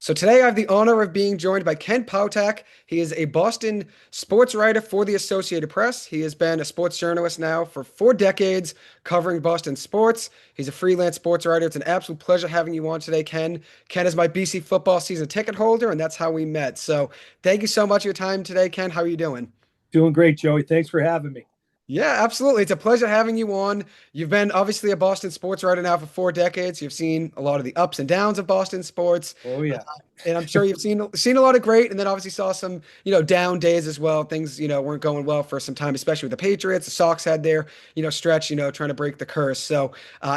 So today I have the honor of being joined by Ken Powtak. He is a Boston sports writer for the Associated Press. He has been a sports journalist now for 4 decades, covering Boston sports. He's a freelance sports writer. It's an absolute pleasure having you on today, Ken. Ken is my BC football season ticket holder, and that's how we met. So thank you so much for your time today, Ken. How are you doing? Doing great, Joey. Thanks for having me. Yeah, absolutely. It's a pleasure having you on. You've been obviously a Boston sports writer now for 4 decades. You've seen a lot of the ups and downs of Boston sports. Oh yeah. And I'm sure you've seen a lot of great, and then obviously saw some, down days as well. Things, weren't going well for some time, especially with the Patriots. The Sox had their, stretch, trying to break the curse. So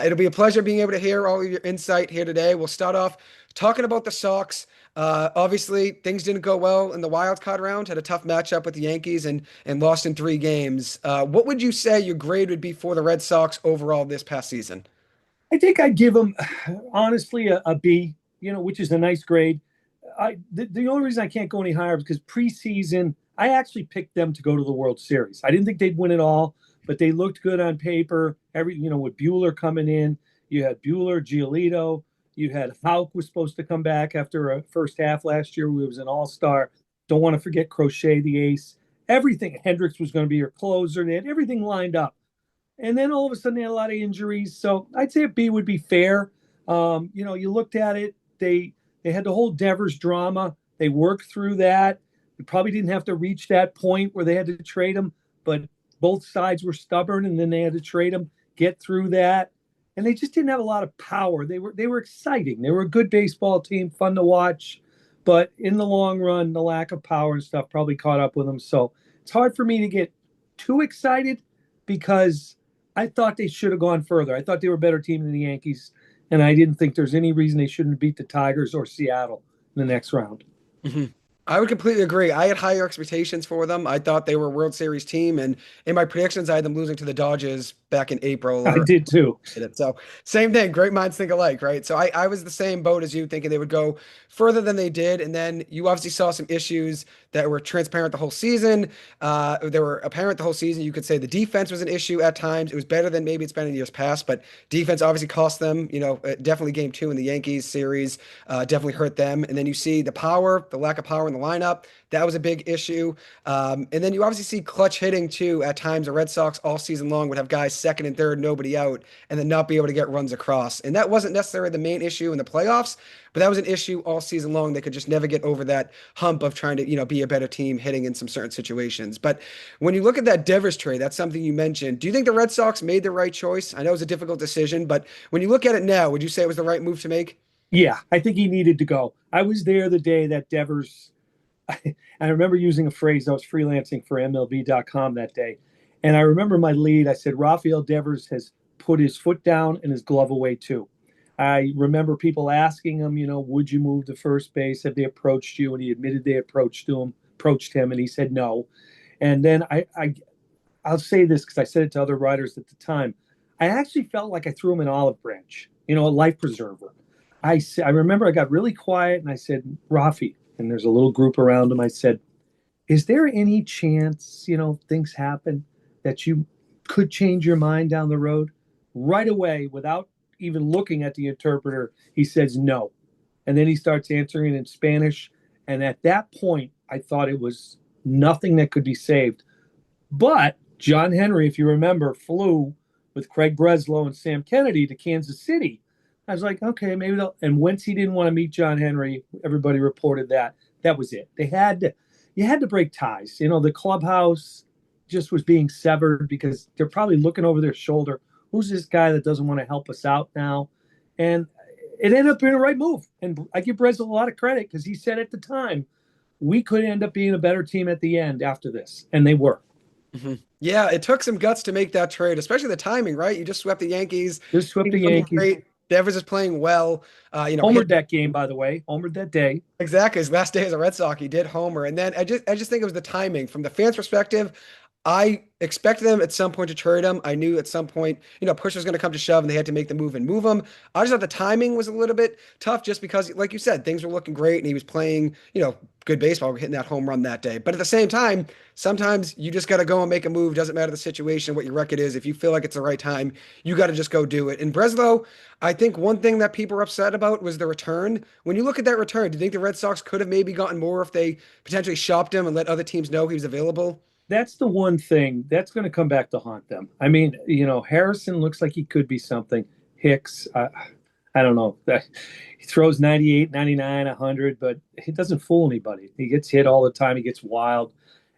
it'll be a pleasure being able to hear all of your insight here today. We'll start off talking about the Sox. Obviously, things didn't go well in the wild card round. Had a tough matchup with the Yankees and lost in 3 games. What would you say your grade would be for the Red Sox overall this past season? I think I'd give them honestly a B, which is a nice grade. The only reason I can't go any higher is because preseason, I actually picked them to go to the World Series. I didn't think they'd win it all, but they looked good on paper. With Bueller coming in, you had Bueller, Giolito, you had Houck was supposed to come back after a first half last year. He was an all-star. Don't want to forget Crochet, the ace. Everything. Hendricks was going to be your closer. They had everything lined up. And then all of a sudden they had a lot of injuries. So I'd say a B would be fair. You looked at it. They had the whole Devers drama. They worked through that. They probably didn't have to reach that point where they had to trade him, but both sides were stubborn, and then they had to trade him, get through that. And they just didn't have a lot of power. They were exciting. They were a good baseball team, fun to watch. But in the long run, the lack of power and stuff probably caught up with them. So it's hard for me to get too excited because I thought they should have gone further. I thought they were a better team than the Yankees, and I didn't think there's any reason they shouldn't beat the Tigers or Seattle in the next round. Mhm. I would completely agree. I had higher expectations for them. I thought they were a World Series team, and in my predictions, I had them losing to the Dodgers back in April I or did too. so same thing. Great minds think alike, right? So I was the same boat as you, thinking they would go further than they did. And then you obviously saw some issues that were transparent the whole season. They were apparent the whole season. You could say the defense was an issue at times. It was better than maybe it's been in years past, but defense obviously cost them. Definitely game 2 in the Yankees series definitely hurt them. And then you see the lack of power in the lineup. That was a big issue. And then you obviously see clutch hitting too. At times, the Red Sox all season long would have guys second and third, nobody out, and then not be able to get runs across. And that wasn't necessarily the main issue in the playoffs, but that was an issue all season long. They could just never get over that hump of trying to, be a better team hitting in some certain situations. But when you look at that Devers trade, that's something you mentioned. Do you think the Red Sox made the right choice? I know it was a difficult decision, but when you look at it now, would you say it was the right move to make? Yeah, I think he needed to go. I was there the day that Devers, I remember using a phrase. I was freelancing for MLB.com that day. And I remember my lead. I said, Rafael Devers has put his foot down and his glove away too. I remember people asking him, would you move to first base? Have they approached you? And he admitted they approached him, and he said no. And then I'll say this because I said it to other writers at the time. I actually felt like I threw him an olive branch, a life preserver. I remember I got really quiet and I said, Rafi, and there's a little group around him. I said, is there any chance, things happen that you could change your mind down the road? Right away, without even looking at the interpreter, he says no. And then he starts answering in Spanish. And at that point, I thought it was nothing that could be saved. But John Henry, if you remember, flew with Craig Breslow and Sam Kennedy to Kansas City. I was like, okay, maybe they'll. And once he didn't want to meet John Henry, everybody reported that. That was it. You had to break ties. The clubhouse just was being severed because they're probably looking over their shoulder. Who's this guy that doesn't want to help us out now? And it ended up being a right move. And I give Breslow a lot of credit because he said at the time, we could end up being a better team at the end after this. And they were. Mhm. Yeah, it took some guts to make that trade, especially the timing, right? You just swept the Yankees. Just swept the Things looking Yankees. great. Devers is playing well. Homered that game, by the way. Homered that day. Exactly. His last day as a Red Sox, he did homer. And then I just think it was the timing from the fans' perspective. I expected them at some point to trade him. I knew at some point, push was going to come to shove and they had to make the move and move him. I just thought the timing was a little bit tough just because, like you said, things were looking great and he was playing, good baseball, hitting that home run that day. But at the same time, sometimes you just got to go and make a move. Doesn't matter the situation, what your record is. If you feel like it's the right time, you got to just go do it. And Breslow, I think one thing that people were upset about was the return. When you look at that return, do you think the Red Sox could have maybe gotten more if they potentially shopped him and let other teams know he was available? That's the one thing that's going to come back to haunt them. I mean, Harrison looks like he could be something. Hicks, I don't know. He throws 98, 99, 100, but he doesn't fool anybody. He gets hit all the time. He gets wild.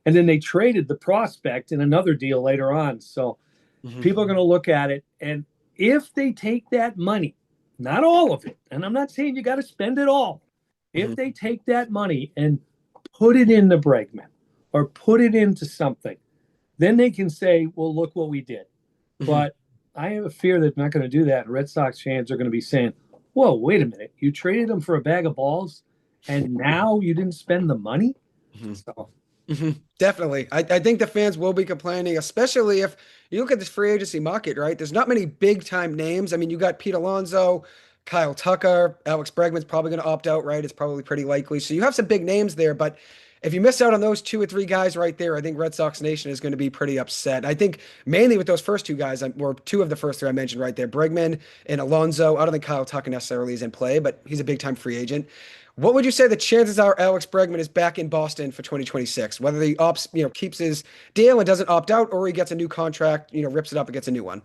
And then they traded the prospect in another deal later on. So Mhm. people are going to look at it. And if they take that money, not all of it, and I'm not saying you got to spend it all, if Mhm. they take that money and put it into Bregman or put it into something, then they can say, well, look what we did. Mhm. But I have a fear that they're not going to do that. Red Sox fans are going to be saying, whoa, wait a minute. You traded him for a bag of balls and now you didn't spend the money? Mhm. So, Definitely. I think the fans will be complaining, especially if you look at this free agency market, right? There's not many big time names. I mean, you got Pete Alonso, Kyle Tucker, Alex Bregman's probably going to opt out, right? It's probably pretty likely. So you have some big names there, but if you miss out on those two or three guys right there, I think Red Sox Nation is going to be pretty upset. I think mainly with those first two guys, or two of the first three I mentioned right there, Bregman and Alonso. I don't think Kyle Tucker necessarily is in play, but he's a big time free agent. What would you say the chances are Alex Bregman is back in Boston for 2026? Whether he opts, keeps his deal and doesn't opt out, or he gets a new contract, rips it up and gets a new one.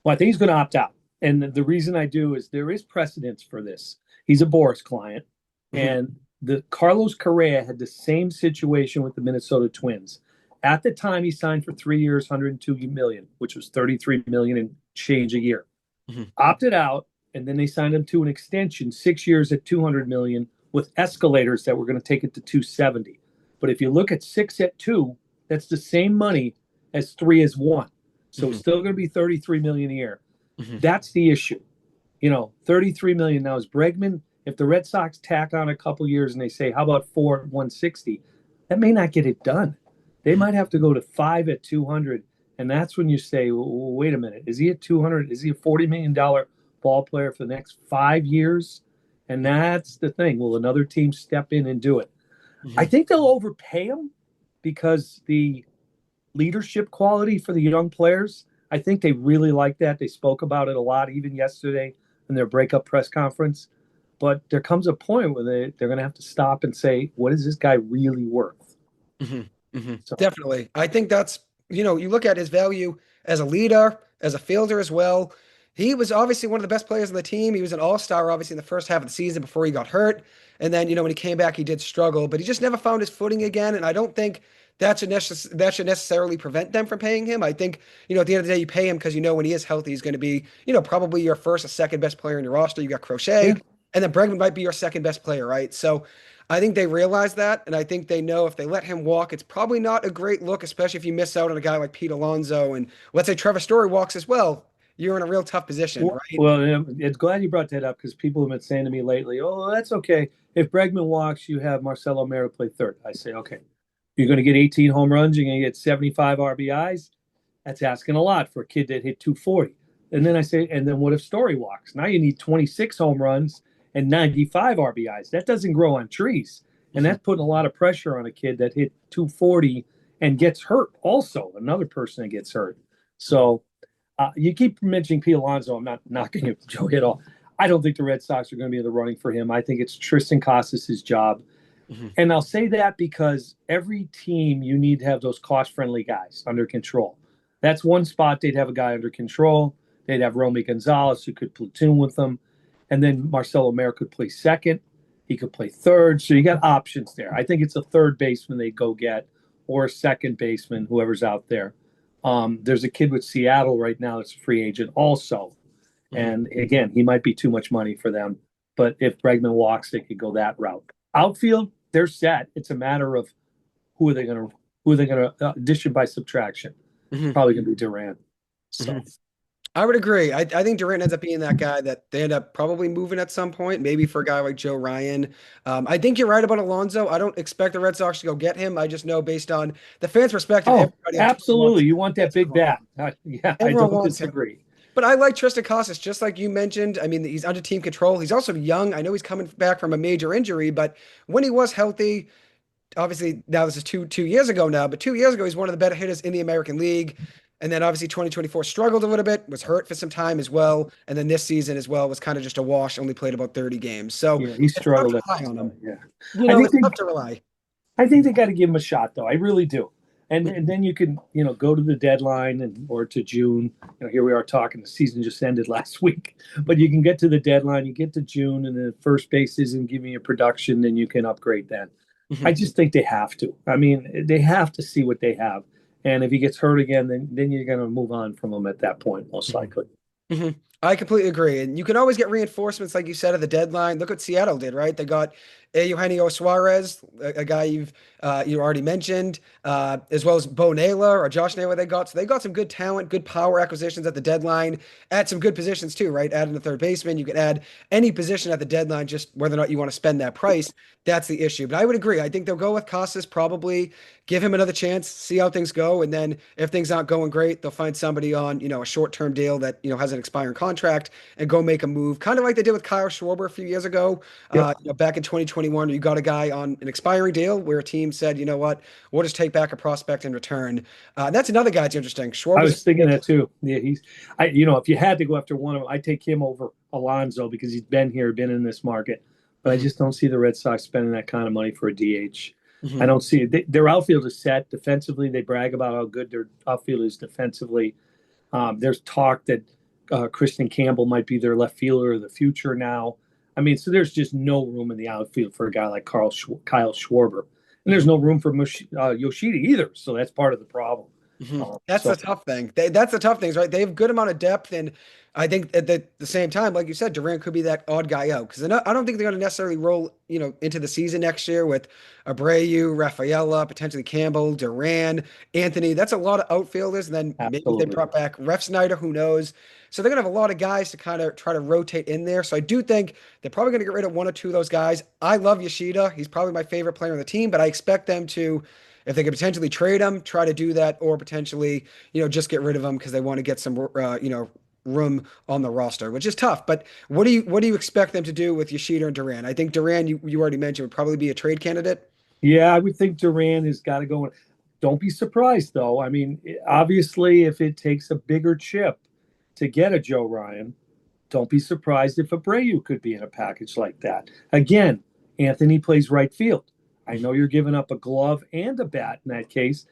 well, I think he's going to opt out. And the reason I do is there is precedence for this. He's a Boris client. Hmm. And the Carlos Correa had the same situation with the Minnesota Twins. At the time, he signed for 3 years, 102 million, which was 33 million and change a year. Hmm. Opted out, and then they signed him to an extension, 6 years at 200 million with escalators that were going to take it to 270. But if you look at 6 at 2, that's the same money as 3 as 1. So it's Hmm. still going to be 33 million a year. Hmm. That's the issue. 33 million now is Bregman. If the Red Sox tack on a couple years and they say, how about 4 at 160, that may not get it done. They Hmm. might have to go to 5 at 200. And that's when you say, well, wait a minute, is he at 200? Is he a $40 million ball player for the next 5 years? And that's the thing. Will another team step in and do it? I Hmm. think they'll overpay him because the leadership quality for the young players, I think they really like that. They spoke about it a lot, even yesterday in their breakup press conference. But there comes a point where they're going to have to stop and say, what is this guy really worth? Hmm. Hmm. So, Definitely. I think that's, you look at his value as a leader, as a fielder as well. He was obviously one of the best players on the team. He was an all-star, obviously, in the first half of the season before he got hurt. And then, when he came back, he did struggle, but he just never found his footing again. And I don't think that should necessarily prevent them from paying him. I think, at the end of the day, you pay him because when he is healthy, he's going to be, probably your first or second best player in your roster. You got yeah. Crochet, and then Bregman might be your second best player, right? So I think they realize that, and I think they know if they let him walk, it's probably not a great look, especially if you miss out on a guy like Pete Alonso, and let's say Trevor Story walks as well. You're in a real tough position, right? Well, it's glad you brought that up because people have been saying to me lately, oh, that's okay. If Bregman walks, you have Marcelo O'Meara play third. I say, okay, you're going to get 18 home runs, you're going to get 75 RBIs. That's asking a lot for a kid that hit 240. And then I say, and then what if Story walks? Now you need 26 home runs and 95 RBIs. That doesn't grow on trees. And Mhm. that's putting a lot of pressure on a kid that hit 240 and gets hurt also, another person that gets hurt. Mhm. So you keep mentioning Pete Alonso. I'm not knocking you, Joe Hill. I don't think the Red Sox are going to be in the running for him. I think it's Triston Casas' job. Mhm. And I'll say that because every team, you need to have those cost friendly guys under control. That's one spot they'd have a guy under control. They'd have Romy Gonzalez who could platoon with them. And then Marcelo Mayer could play second. He could play third. So you got options there. I think it's a third baseman they go get or a second baseman, whoever's out there. There's a kid with Seattle right now that's a free agent also. Mhm. And again, he might be too much money for them. But if Bregman walks, they could go that route. Outfield, they're set. It's a matter of who are they going to addition by subtraction. Mhm. Probably going to be Duran. So Mhm. I would agree. I think Durant ends up being that guy that they end up probably moving at some point, maybe for a guy like Joe Ryan. I think you're right about Alonso. I don't expect the Red Sox to go get him. I just know based on the fans' perspective, Oh, everybody on Twitter wants absolutely. him. You want that That's big everyone bat. wants. Yeah, I Everyone don't wants him. disagree. But I like Triston Casas, just like you mentioned. I mean, he's under team control. He's also young. I know he's coming back from a major injury, but when he was healthy, obviously now this is two years ago now, but 2 years ago he's one of the better hitters in the American League. And then obviously 2024 struggled a little bit, was hurt for some time as well. And then this season as well was kind of just a wash, only played about 30 games. So Yeah, he it's tough struggled to at rely the on him. start. Yeah, You I know, think it's they, tough to rely. I think they got to give him a shot, though. I really do. And then you can, go to the deadline or to June. Here we are talking. The season just ended last week, but you can get to the deadline. You get to June, and the first base isn't giving you production, then you can upgrade that. I Mhm. just think they have to. I mean, they have to see what they have. And if he gets hurt again, then you're going to move on from him at that point, most Mhm. likely. Mhm. I completely agree. And you can always get reinforcements, like you said, at the deadline. Look what Seattle did, right? They got Eugenio Suarez, a guy you already mentioned, as well as Bo Naylor or Josh Naylor they got. So they got some good talent, good power acquisitions at the deadline, at some good positions too, right? Adding a third baseman. You can add any position at the deadline, just whether or not you want to spend that price. That's the issue. But I would agree. I think they'll go with Casas probably, give him another chance, see how things go. And then if things aren't going great, they'll find somebody on, a short-term deal that, has an expiring contract and go make a move. Kind of like they did with Kyle Schwarber a few years ago, Yep. back in 2021, you got a guy on an expiring deal where a team said, you know what, we'll just take back a prospect in return. That's another guy that's interesting. I Schwarber's was thinking that too. Yeah, if you had to go after one of them, I'd take him over Alonso because he's been here, been in this market. But I Mhm, just don't see the Red Sox spending that kind of money for a DH. I mhm, don't see it. Their outfield is set defensively. They brag about how good their outfield is defensively. There's talk that Kristen Campbell might be their left fielder of the future now. I mean, so there's just no room in the outfield for a guy like Kyle Schwarber. And there's mhm. no room for Yoshida either. So that's part of the problem. That's the So tough thing. That's the tough things, right? They have good amount of depth, and I think at the same time, like you said, Durant could be that odd guy out because I don't think they're going to necessarily roll, into the season next year with Abreu, Rafaela, potentially Campbell, Duran, Anthony. That's a lot of outfielders, and then maybe if they absolutely. brought back Ref Snyder, who knows? So they're going to have a lot of guys to kind of try to rotate in there. So I do think they're probably going to get rid of one or two of those guys. I love Yoshida. He's probably my favorite player on the team, but I expect them to, if they could potentially trade him, try to do that, or potentially, just get rid of him because they want to get some, room on the roster, which is tough. But what do you expect them to do with Yoshida and Duran? I think Duran, you already mentioned, would probably be a trade candidate. Yeah, I would think Duran has got to go. Don't be surprised, though. I mean, obviously, if it takes a bigger chip to get a Joe Ryan, don't be surprised if Abreu could be in a package like that. Again, Anthony plays right field. I know you're giving up a glove and a bat in that case,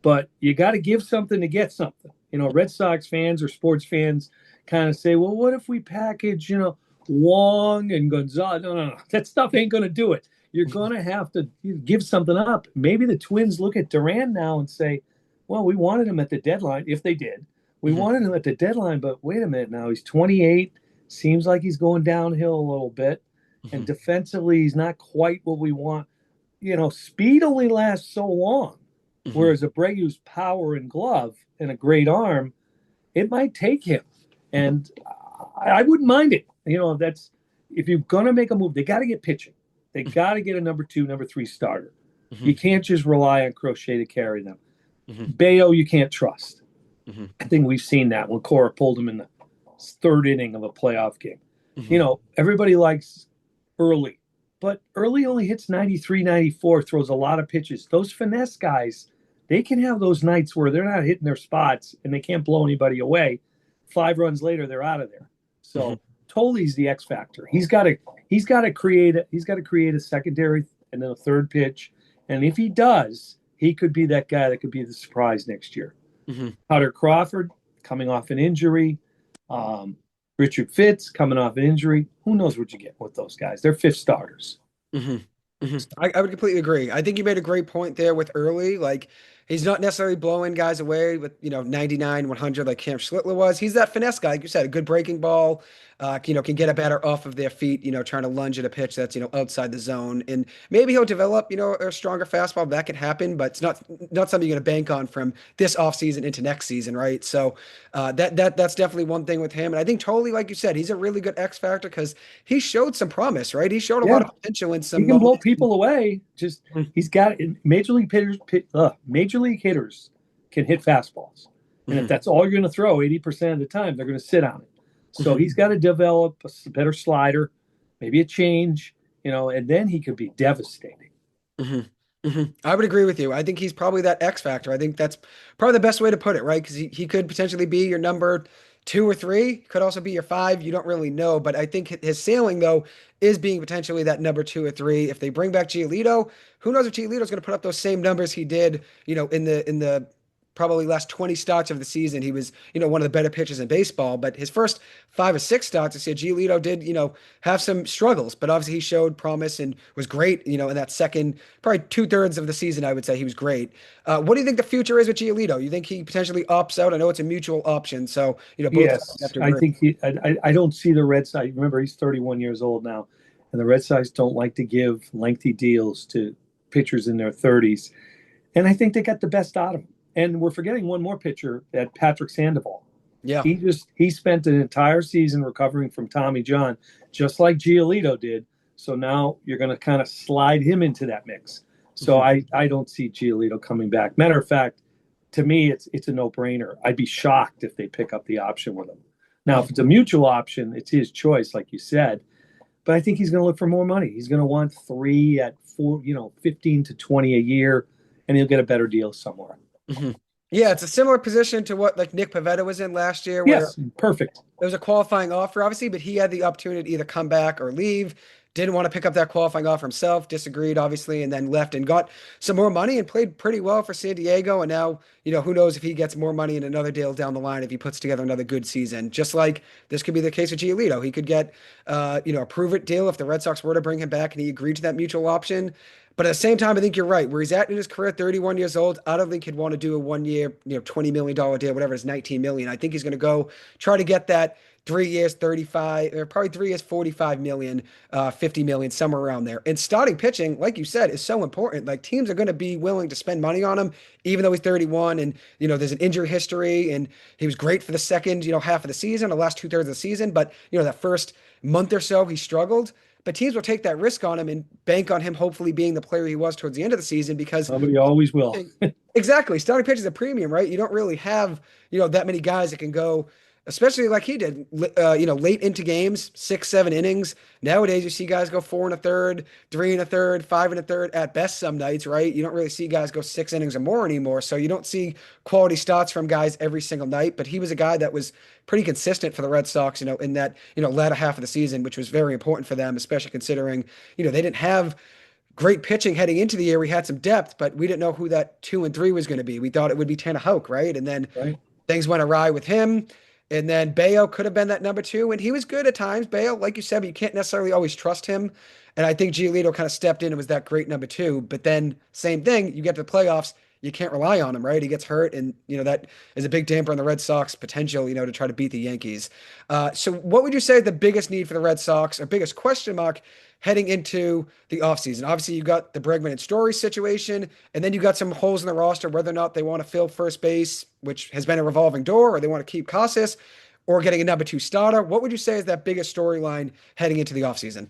but you got to give something to get something. Red Sox fans or sports fans kind of say, well, what if we package, Wong and Gonzalez? No, no, no. That stuff ain't going to do it. You're going to have to give something up. Maybe the Twins look at Duran now and say, well, we wanted him at the deadline, if they did. We Mhm, wanted him at the deadline, but wait a minute now. He's 28. Seems like he's going downhill a little bit. And mhm, defensively, he's not quite what we want. Speed only lasts so long. mhm, Whereas Abreu's power and glove and a great arm, it might take him. And I wouldn't mind it. That's if you're gonna make a move, they got to get pitching. They got to get a number two, number three starter. mhm, You can't just rely on Crochet to carry them. mhm, Bayo, you can't trust. mhm, I think we've seen that when Cora pulled him in the third inning of a playoff game. mhm, Everybody likes early, but early only hits 93, 94, throws a lot of pitches. Those finesse guys, they can have those nights where they're not hitting their spots and they can't blow anybody away. 5 runs later, they're out of there. mhm, So Tolley's the X factor. He's got to create a secondary and then a third pitch. And if he does, he could be that guy that could be the surprise next year. mhm. Hunter Crawford coming off an injury. Um, Richard Fitz coming off an injury. Who knows what you get with those guys? They're fifth starters. Hmm. Hmm. I would completely agree. I think you made a great point there with early. Like, He's not necessarily blowing guys away with, 99, 100 like Cam Schlittler was. He's that finesse guy, like you said, a good breaking ball, can get a batter off of their feet, trying to lunge at a pitch that's, outside the zone. And maybe he'll develop, a stronger fastball. That could happen, but it's not something you're going to bank on from this offseason into next season, right? So that's definitely one thing with him. And I think totally, like you said, he's a really good X factor because he showed some promise, right? He showed a lot Yeah, of potential in he some can blow moments. people away. Just he's got major league hitters can hit fastballs, and if Mhm. that's all you're going to throw 80% of the time, they're going to sit on it. So Mhm. he's got to develop a better slider, maybe a change, and then he could be devastating. hmm I would agree with you. I think he's probably that X factor. I think that's probably the best way to put it, right? Because he could potentially be your number two or three, could also be your five. You don't really know. But I think his ceiling, though, is being potentially that number two or three. If they bring back Giolito, who knows if Giolito's going to put up those same numbers he did, in the probably last 20 starts of the season. He was, one of the better pitchers in baseball. But his first 5 or 6 starts this year, Giolito did, have some struggles. But obviously he showed promise and was great, in that second, probably 2/3 of the season, I would say he was great. What do you think the future is with Giolito? You think he potentially opts out? I know it's a mutual option, so both sides have Yes, to I agree. think I don't see the Red Sox. Remember, he's 31 years old now, and the Red Sox don't like to give lengthy deals to pitchers in their 30s. And I think they got the best out of him. And we're forgetting one more pitcher, that Patrick Sandoval. Yeah. He spent an entire season recovering from Tommy John, just like Giolito did. So now you're going to kind of slide him into that mix. So Mhm. I don't see Giolito coming back. Matter of fact, to me, it's a no brainer. I'd be shocked if they pick up the option with him. Now, if it's a mutual option, it's his choice, like you said. But I think he's going to look for more money. He's going to want three at four, 15 to 20 a year, and he'll get a better deal somewhere. Mhm. Yeah, it's a similar position to what like Nick Pivetta was in last year, where Yes, perfect. it was a qualifying offer, obviously, but he had the opportunity to either come back or leave. Didn't want to pick up that qualifying offer himself, disagreed, obviously, and then left and got some more money and played pretty well for San Diego. And now, who knows if he gets more money in another deal down the line if he puts together another good season. Just like this could be the case with Giolito. He could get, a prove-it deal if the Red Sox were to bring him back and he agreed to that mutual option. But at the same time, I think you're right. Where he's at in his career, 31 years old, I don't think he'd want to do a 1 year, $20 million deal, whatever it is, 19 million. I think he's going to go try to get that 3 years, 35, or probably 3 years, 45 million, 50 million, somewhere around there. And starting pitching, like you said, is so important. Like teams are going to be willing to spend money on him, even though he's 31 and, there's an injury history and he was great for the second, half of the season, the last 2/3 of the season. But, that first month or so, he struggled. But teams will take that risk on him and bank on him hopefully being the player he was towards the end of the season because Somebody always will. exactly, starting pitch is a premium, right? You don't really have, that many guys that can go, especially like he did, late into games, 6, 7 innings. Nowadays, you see guys go 4 1/3, 3 1/3, 5 1/3 at best some nights, right? You don't really see guys go 6 innings or more anymore. So you don't see quality starts from guys every single night. But he was a guy that was pretty consistent for the Red Sox, in that, latter half of the season, which was very important for them, especially considering, they didn't have great pitching heading into the year. We had some depth, but we didn't know who that 2 and 3 was going to be. We thought it would be Tanner Houck, right? And then Right. things went awry with him. And then Bayo could have been that number two, and he was good at times. Bayo, like you said, but you can't necessarily always trust him. And I think Giolito kind of stepped in and was that great number two. But then same thing, you get to the playoffs, you can't rely on him, right? He gets hurt, and that is a big damper on the Red Sox potential, to try to beat the Yankees. So what would you say is the biggest need for the Red Sox, or biggest question mark heading into the offseason? Obviously, you got the Bregman and Story situation, and then you got some holes in the roster, whether or not they want to fill first base, which has been a revolving door, or they want to keep Casas, or getting a number two starter. What would you say is that biggest storyline heading into the offseason?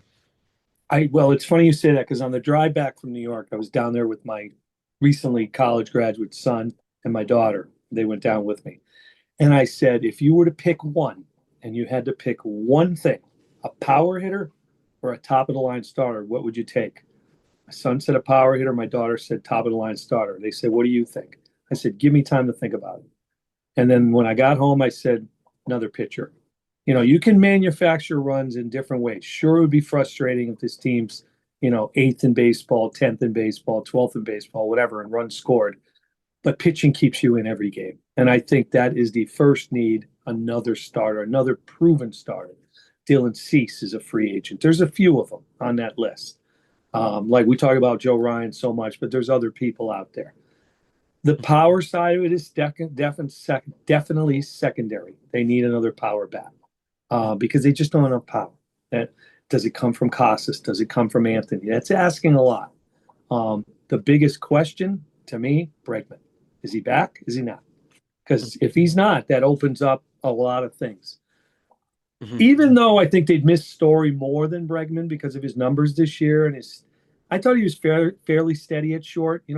Well, it's funny you say that because on the drive back from New York, I was down there with my recently college graduate son and my daughter. They went down with me. And I said, if you were to pick one and you had to pick one thing, a power hitter or a top of the line starter, what would you take? My son said a power hitter. My daughter said top of the line starter. They said, what do you think? I said, give me time to think about it. And then when I got home, I said, another pitcher. You can manufacture runs in different ways. Sure, it would be frustrating if this team's, eighth in baseball, 10th in baseball, 12th in baseball, whatever, and runs scored. But pitching keeps you in every game. And I think that is the first need, another starter, another proven starter. Dylan Cease is a free agent. There's a few of them on that list. Like we talk about Joe Ryan so much, but there's other people out there. The power side of it is definitely secondary. They need another power bat because they just don't have enough power. That does it come from Casas? Does it come from Anthony? That's asking a lot. The biggest question to me, Bregman, is he back? Is he not? Because if he's not, that opens up a lot of things. Mhm. Even though I think they'd miss Story more than Bregman because of his numbers this year and I thought he was fairly steady at short. He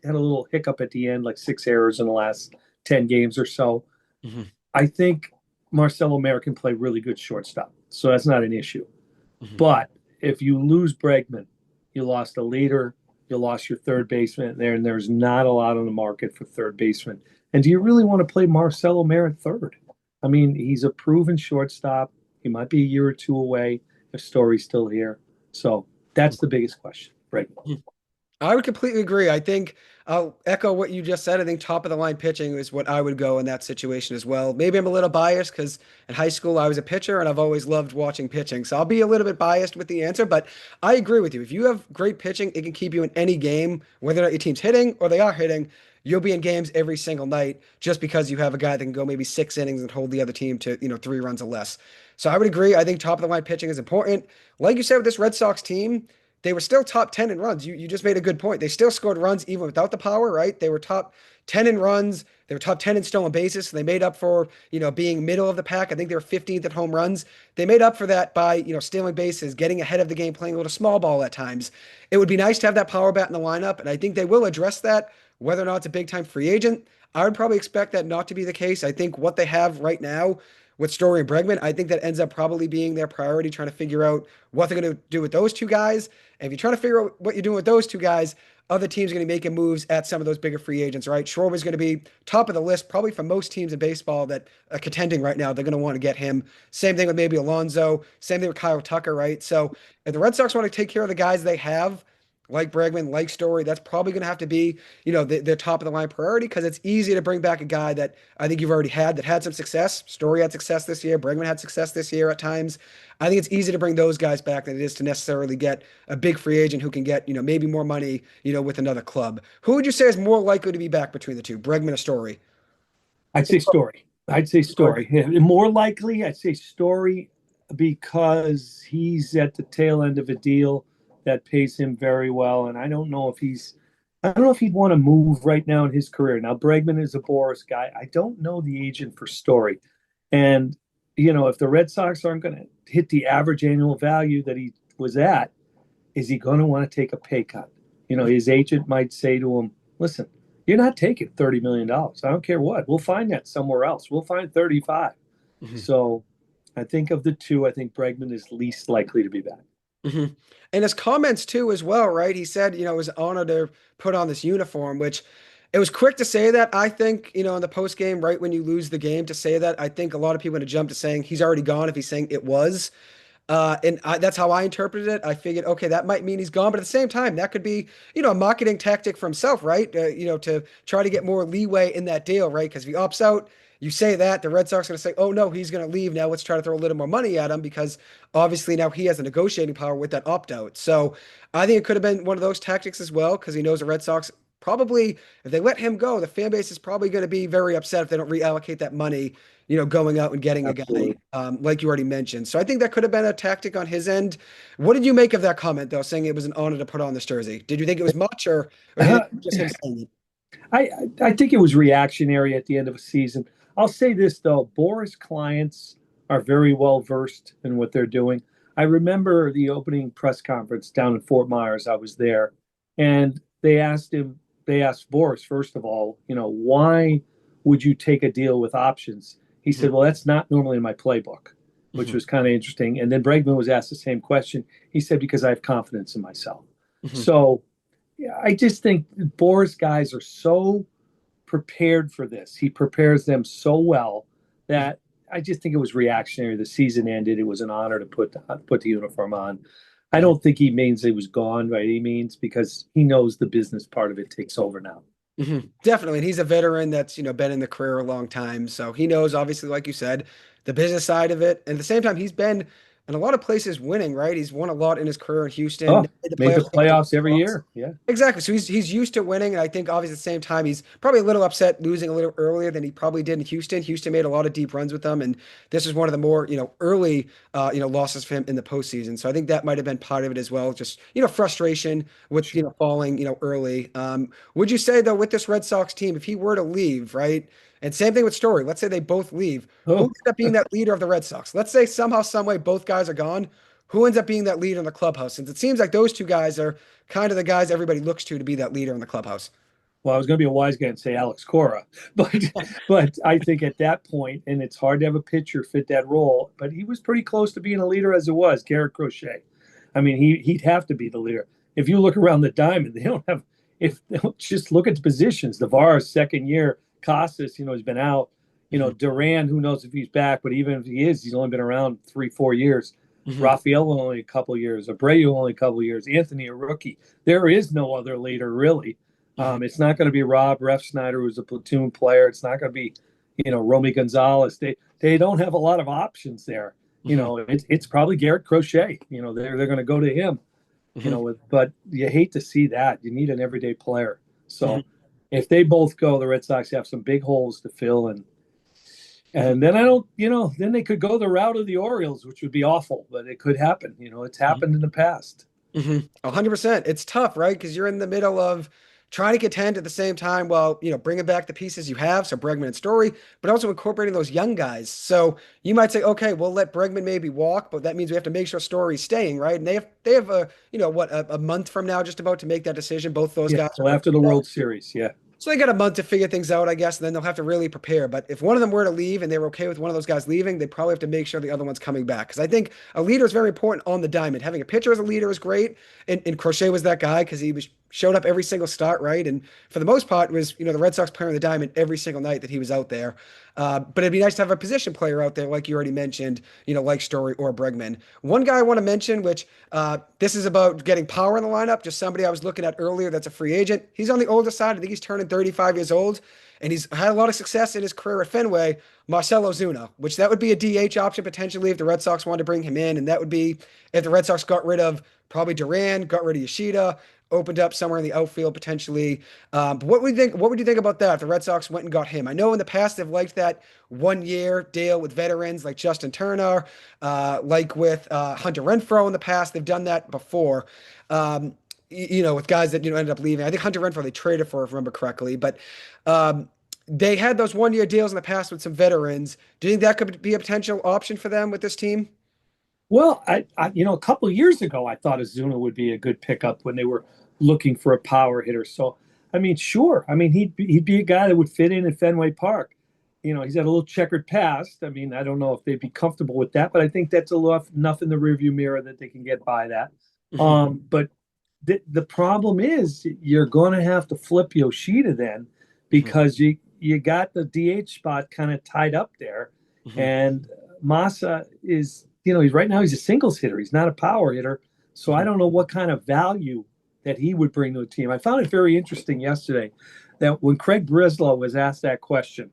had a little hiccup at the end, like 6 errors in the last 10 games or so. Mhm. I think Marcelo Mayer can play really good shortstop, so that's not an issue. Mhm. But if you lose Bregman, you lost a leader, you lost your third baseman there, and there's not a lot on the market for third baseman. And do you really want to play Marcelo Mayer at third? I mean, he's a proven shortstop. He might be a year or two away if Story's still here. So that's the biggest question, Bregman. Mhm. I would completely agree. I think I'll echo what you just said. I think top of the line pitching is what I would go in that situation as well. Maybe I'm a little biased because in high school I was a pitcher and I've always loved watching pitching. So I'll be a little bit biased with the answer, but I agree with you. If you have great pitching, it can keep you in any game, whether or not your team's hitting or they are hitting. You'll be in games every single night just because you have a guy that can go maybe 6 innings and hold the other team to, 3 runs or less. So I would agree. I think top of the line pitching is important. Like you said with this Red Sox team, they were still top 10 in runs. You just made a good point. They still scored runs even without the power, right? They were top 10 in runs. They were top 10 in stolen bases. So they made up for, being middle of the pack. I think they were 15th at home runs. They made up for that by, stealing bases, getting ahead of the game, playing a little small ball at times. It would be nice to have that power bat in the lineup, and I think they will address that, whether or not it's a big time free agent. I would probably expect that not to be the case. I think what they have right now with Story and Bregman, I think that ends up probably being their priority, trying to figure out what they're going to do with those two guys. And if you're trying to figure out what you're doing with those two guys, other teams are going to be making moves at some of those bigger free agents, right? Schwarber is going to be top of the list, probably for most teams in baseball that are contending right now. They're going to want to get him. Same thing with maybe Alonso. Same thing with Kyle Tucker, right? So if the Red Sox want to take care of the guys they have, like Bregman, like Story, that's probably going to have to be, the top of the line priority because it's easy to bring back a guy that I think you've already had that had some success. Story had success this year. Bregman had success this year at times. I think it's easy to bring those guys back than it is to necessarily get a big free agent who can get, maybe more money, with another club. Who would you say is more likely to be back between the two, Bregman or Story? I'd say Story. I'd say Story. More likely, I'd say Story because he's at the tail end of a deal that pays him very well, and I don't know if he'd want to move right now in his career. Now, Bregman is a Boris guy. I don't know the agent for Story, and if the Red Sox aren't going to hit the average annual value that he was at, is he going to want to take a pay cut? His agent might say to him, "Listen, you're not taking $30 million. I don't care what. We'll find that somewhere else. We'll find 35." Mhm. So I think of the two, I think Bregman is least likely to be back. Hmm. And his comments too, as well, right? He said, it was an honor to put on this uniform, which it was quick to say that. I think, in the post game, right when you lose the game, to say that, I think a lot of people are going to jump to saying he's already gone if he's saying it was. That's how I interpreted it. I figured, okay, that might mean he's gone, but at the same time, that could be, a marketing tactic for himself, right? To try to get more leeway in that deal, right? Because if he opts out, you say that the Red Sox are going to say, oh no, he's going to leave now. Let's try to throw a little more money at him because obviously now he has a negotiating power with that opt out. So I think it could have been one of those tactics as well because he knows the Red Sox probably, if they let him go, the fan base is probably going to be very upset if they don't reallocate that money, going out and getting a guy, Absolutely. like you already mentioned. So I think that could have been a tactic on his end. What did you make of that comment, though, saying it was an honor to put on this jersey? Did you think it was much, or do you think it was just him saying it? I think it was reactionary at the end of a season. I'll say this though, Boris clients are very well versed in what they're doing. I remember the opening press conference down in Fort Myers. I was there, and they asked Boris first of all, why would you take a deal with options? He Mhm. said, well, that's not normally in my playbook, which Mhm. was kind of interesting. And then Bregman was asked the same question. He said, because I have confidence in myself. Mhm. So yeah, I just think Boris guys are so prepared for this. He prepares them so well that I just think it was reactionary. The season ended. It was an honor to put the uniform on. I Mhm. don't think he means he was gone by any means because he knows the business part of it takes over now. Definitely. And he's a veteran that's, been in the career a long time. So he knows, obviously, like you said, the business side of it. And at the same time, he's been and a lot of places winning, right? He's won a lot in his career in Houston, Oh, made the made the playoffs a couple playoffs every times. year. Yeah. Exactly. So he's used to winning, and I think obviously at the same time he's probably a little upset losing a little earlier than he probably did in Houston. Houston made a lot of deep runs with them, and this is one of the more early losses for him in the postseason. So I think that might have been part of it as well. Just frustration with Sure. falling early. Would you say though with this Red Sox team, if he were to leave, right? And same thing with Story. Let's say they both leave. Who Oh, ends up being that leader of the Red Sox? Let's say somehow, some way, both guys are gone. Who ends up being that leader in the clubhouse? Since it seems like those two guys are kind of the guys everybody looks to be that leader in the clubhouse. well, I was going to be a wise guy and say Alex Cora, but but I think at that point, and it's hard to have a pitcher fit that role, but he was pretty close to being a leader as it was. Garrett Crochet. I mean, he'd have to be the leader. If you look around the diamond, they don't have. If just look at the positions, Devers second year, Casas, has been out. Hmm. Duran, who knows if he's back, but even if he is, he's only been around 3-4 years. Hmm. Rafael only a couple of years, Abreu only a couple of years, Anthony a rookie. There is no other leader really. Hmm. It's not going to be Rob Refsnyder, who's a platoon player. It's not going to be, Romy Gonzalez. They don't have a lot of options there. Hmm. It's probably Garrett Crochet. They're going to go to him. Hmm. But you hate to see that. You need an everyday player. Hmm. So if they both go, the Red Sox have some big holes to fill, and then I don't, then they could go the route of the Orioles, which would be awful, but it could happen. It's happened in the past. 100%. It's tough, right? Because you're in the middle of trying to contend at the same time while, bringing back the pieces you have. So Bregman and Story, but also incorporating those young guys. So you might say, okay, we'll let Bregman maybe walk, but that means we have to make sure Story's staying, right? And they have a month from now just about to make that decision. Both those Yeah. guys are Well, going to after the World Series, yeah. so they got a month to figure things out, I guess, and then they'll have to really prepare. But if one of them were to leave and they were okay with one of those guys leaving, they probably have to make sure the other one's coming back. Because I think a leader is very important on the diamond. Having a pitcher as a leader is great. And Crochet was that guy because showed up every single start, right? And for the most part, was the Red Sox player on the diamond every single night that he was out there. But it'd be nice to have a position player out there, like you already mentioned, like Story or Bregman. One guy I want to mention, which this is about getting power in the lineup, just somebody I was looking at earlier that's a free agent. He's on the older side. I think he's turning 35 years old, and he's had a lot of success in his career at Fenway. Marcell Ozuna, which that would be a DH option potentially if the Red Sox wanted to bring him in, and that would be if the Red Sox got rid of probably Duran, got rid of Yoshida, opened up somewhere in the outfield potentially. But what would you think? What would you think about that if the Red Sox went and got him? I know in the past they've liked that 1 year deal with veterans like Justin Turner, like with Hunter Renfroe in the past. They've done that before. With guys that ended up leaving. I think Hunter Renfroe they traded for, if I remember correctly, but they had those 1 year deals in the past with some veterans. Do you think that could be a potential option for them with this team? Well, a couple of years ago, I thought Azuna would be a good pickup when they were looking for a power hitter. So, I mean, sure. I mean, he'd be a guy that would fit in at Fenway Park. He's had a little checkered past. I mean, I don't know if they'd be comfortable with that, but I think that's enough in the rearview mirror that they can get by that. Mhm. But the problem is you're going to have to flip Yoshida then Mhm. because you got the DH spot kind of tied up there, Mhm. and Massa is he's right now he's a singles hitter. He's not a power hitter, so I Mhm. don't know what kind of value that he would bring to a team. I found it very interesting yesterday that when Craig Breslow was asked that question,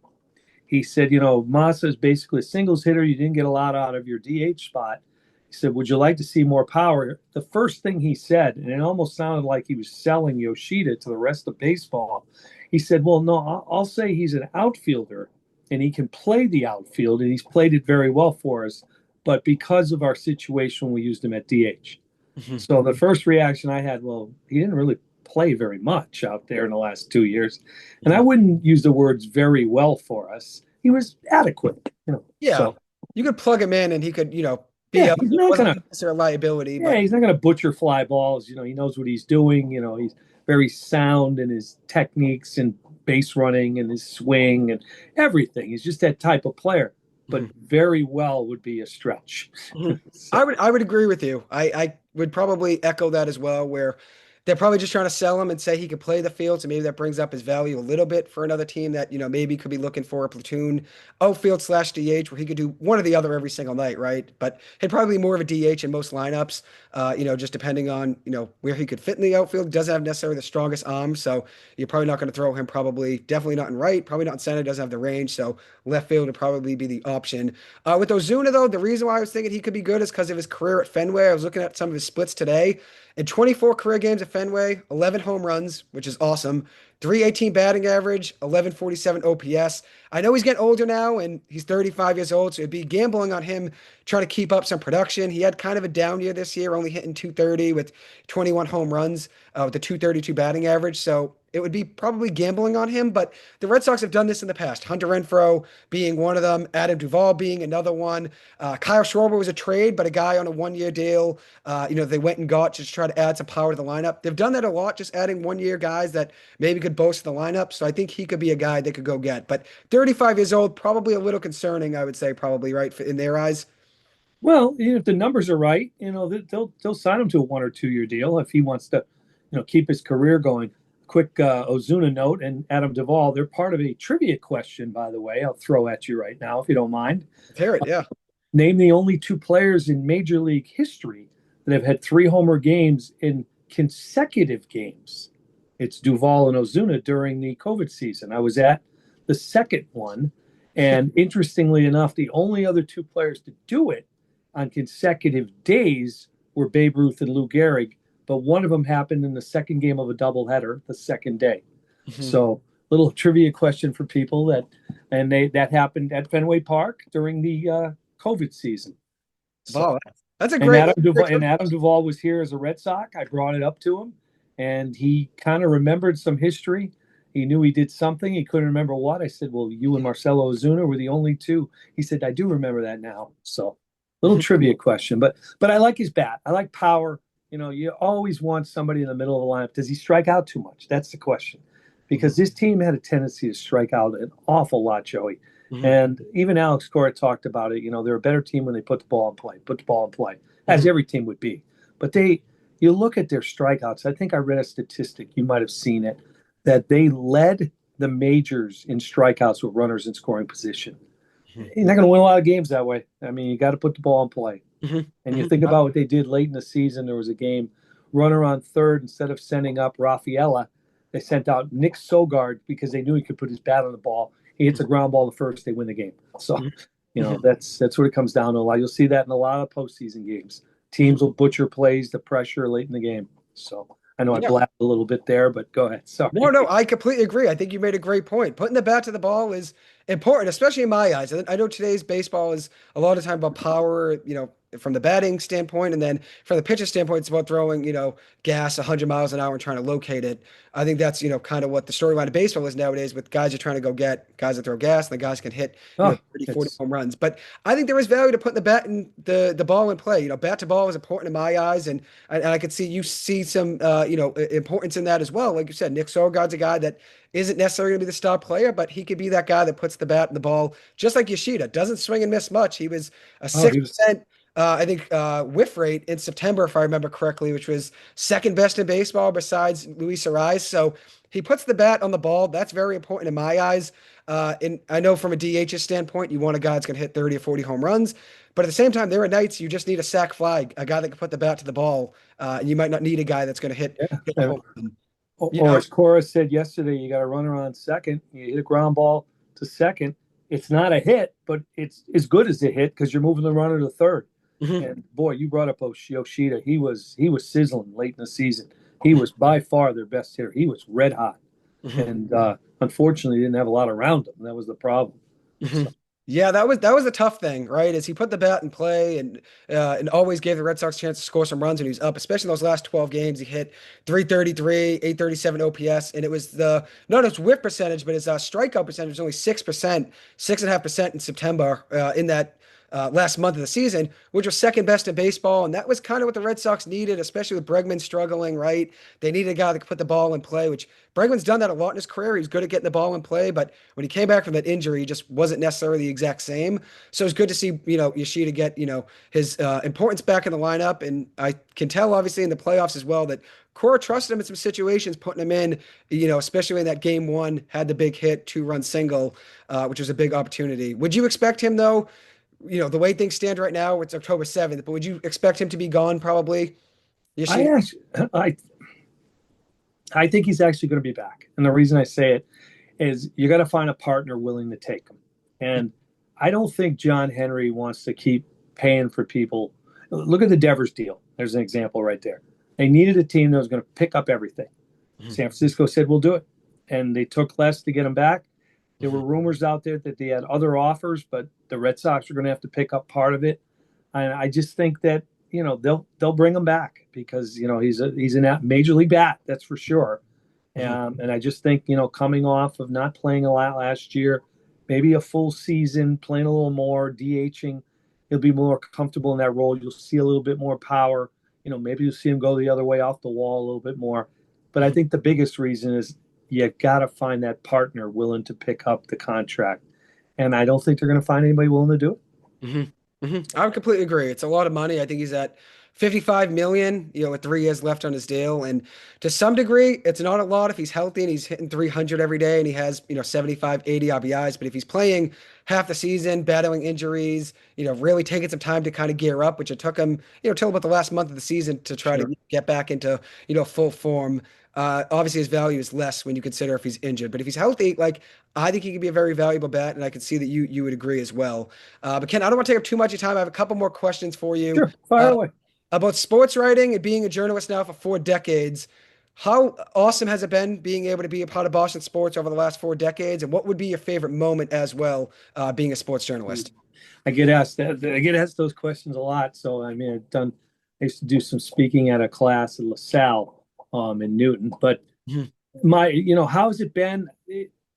he said, Massa is basically a singles hitter. You didn't get a lot out of your DH spot. He said, would you like to see more power? The first thing he said, and it almost sounded like he was selling Yoshida to the rest of baseball. He said, well, no, I'll say he's an outfielder and he can play the outfield and he's played it very well for us. But because of our situation, we used him at DH. Mhm. So the first reaction I had, well, he didn't really play very much out there in the last 2 years. And I Mhm. wouldn't use the words very well for us. He was adequate. Yeah, So you could plug him in and he could, be yeah, a he's not wasn't gonna necessarily a liability, yeah, but he's not gonna butcher fly balls. He knows what he's doing. He's very sound in his techniques and base running and his swing and everything. He's just that type of player. But Mhm. very well would be a stretch. Mhm. I So would I would agree with you. I would probably echo that as well, where they're probably just trying to sell him and say he could play the field. So maybe that brings up his value a little bit for another team that, maybe could be looking for a platoon outfield slash DH where he could do one or the other every single night, right? But he'd probably be more of a DH in most lineups, just depending on, where he could fit in the outfield. Doesn't have necessarily the strongest arm. So you're probably not going to throw him definitely not in right, probably not in center, doesn't have the range. So left field would probably be the option. With Ozuna, though, the reason why I was thinking he could be good is because of his career at Fenway. I was looking at some of his splits today. In 24 career games at Fenway, 11 home runs, which is awesome. 318 batting average, 1147 OPS. I know he's getting older now and he's 35 years old, so it'd be gambling on him trying to keep up some production. He had kind of a down year this year, only hitting 230 with 21 home runs, with a 232 batting average. So it would be probably gambling on him, but the Red Sox have done this in the past. Hunter Renfroe being one of them, Adam Duvall being another one. Kyle Schwarber was a trade, but a guy on a 1 year deal, they went and got just to try to add some power to the lineup. They've done that a lot, just adding 1 year guys that maybe could boast the lineup. So I think he could be a guy they could go get. But 35 years old, probably a little concerning, I would say, probably, right, in their eyes. Well, if the numbers are right, they'll sign him to a 1 or 2 year deal if he wants to, keep his career going. Quick Ozuna note and Adam Duvall, they're part of a trivia question, by the way. I'll throw at you right now if you don't mind. Hear it, yeah. Name the only two players in Major League history that have had three homer games in consecutive games. It's Duvall and Ozuna during the COVID season. I was at the second one, and interestingly enough, the only other two players to do it on consecutive days were Babe Ruth and Lou Gehrig, but one of them happened in the second game of a doubleheader the second day. So, little trivia question for people that happened at Fenway Park during the COVID season. So, Wow, that's a great. And Adam Duvall was here as a Red Sox. I brought it up to him, and he kind of remembered some history. He knew he did something. He couldn't remember what. I said, "Well, you and Marcelo Ozuna were the only two." He said, "I do remember that now." So, little trivia question, but I like his bat. I like power. You always want somebody in the middle of the lineup. Does he strike out too much? That's the question, because this team had a tendency to strike out an awful lot, Joey. And even Alex Cora talked about it. They're a better team when they put the ball in play, as every team would be. But you look at their strikeouts. I think I read a statistic, you might have seen it, that they led the majors in strikeouts with runners in scoring position. You're not going to win a lot of games that way. I mean, you got to put the ball in play. And you think about what they did late in the season. There was a game, runner on third, instead of sending up Rafaela, they sent out Nick Sogard because they knew he could put his bat on the ball. He hits a ground ball the first, they win the game. So, that's what it comes down to a lot. You'll see that in a lot of postseason games. Teams will butcher plays, the pressure late in the game. So I know I blabbed a little bit there, but go ahead. Sorry. No, I completely agree. I think you made a great point. Putting the bat to the ball is important, especially in my eyes. I know today's baseball is a lot of time about power, from the batting standpoint, and then from the pitcher standpoint, it's about throwing, gas 100 miles an hour and trying to locate it. I think that's, kind of what the storyline of baseball is nowadays, with guys are trying to go get guys that throw gas, and the guys can hit 30, 40 home runs. But I think there is value to putting the bat and the ball in play. Bat to ball is important in my eyes, and I could see some importance in that as well. Like you said, Nick Sogard's a guy that isn't necessarily going to be the star player, but he could be that guy that puts the bat in the ball, just like Yoshida. Doesn't swing and miss much. He was a 6%. I think whiff rate in September, if I remember correctly, which was second best in baseball besides Luis Ariz. So he puts the bat on the ball. That's very important in my eyes. And I know from a DH's standpoint, you want a guy that's going to hit 30 or 40 home runs. But at the same time, there are nights you just need a sac fly, a guy that can put the bat to the ball. And you might not need a guy that's going to hit a home run. Or as Cora said yesterday, you got a runner on second. You hit a ground ball to second. It's not a hit, but it's as good as a hit because you're moving the runner to third. And boy, you brought up Yoshida. He was sizzling late in the season. He was by far their best hitter. He was red hot, and unfortunately, didn't have a lot around him. That was the problem. So. Yeah, that was a tough thing, right? Is he put the bat in play and always gave the Red Sox a chance to score some runs when he was up, especially those last 12 games. He hit 333, 837 OPS, and it was not his whip percentage, but his strikeout percentage was only 6%, 6.5% in September in that last month of the season, which was second best in baseball. And that was kind of what the Red Sox needed, especially with Bregman struggling, right? They needed a guy that could put the ball in play, which Bregman's done that a lot in his career. He's good at getting the ball in play, but when he came back from that injury, he just wasn't necessarily the exact same. So it's good to see, Yoshida get, his importance back in the lineup. And I can tell, obviously, in the playoffs as well, that Cora trusted him in some situations, putting him in, especially when that game one had the big hit, 2-run single, which was a big opportunity. Would you expect him though? The way things stand right now, it's October 7th, but would you expect him to be gone probably? I Yoshida? actually, I think he's actually going to be back, and the reason I say it is you got to find a partner willing to take him, and I don't think John Henry wants to keep paying for people. Look at the Devers deal. There's an example right there. They needed a team that was going to pick up everything. Mhm. San Francisco said, "We'll do it," and they took less to get him back. There Mhm. were rumors out there that they had other offers, but the Red Sox are going to have to pick up part of it. And I just think that they'll bring him back because he's a major league bat, that's for sure. Mhm. And I just think coming off of not playing a lot last year, maybe a full season playing a little more, DHing, he'll be more comfortable in that role. You'll see a little bit more power. Maybe you'll see him go the other way off the wall a little bit more. But I Mhm. think the biggest reason is you got to find that partner willing to pick up the contract. And I don't think they're going to find anybody willing to do it. Hmm. I would completely agree. It's a lot of money. I think he's at 55 million, with 3 years left on his deal. And to some degree, it's not a lot if he's healthy and he's hitting 300 every day and he has, 75, 80 RBIs. But if he's playing half the season, battling injuries, really taking some time to kind of gear up, which it took him, till about the last month of the season to try to Sure. get back into, full form. Obviously, his value is less when you consider if he's injured. But if he's healthy, like I think he could be a very valuable bat, and I could see that you would agree as well. But Ken, I don't want to take up too much of your time. I have a couple more questions for you Sure. Fire uh, away. about sports writing and being a journalist now for 4 decades. How awesome has it been being able to be a part of Boston sports over the last 4 decades? And what would be your favorite moment as well, being a sports journalist? I get asked that. I get asked those questions a lot. So I mean, I used to do some speaking at a class in LaSalle, in Newton. But Mhm. how has it been?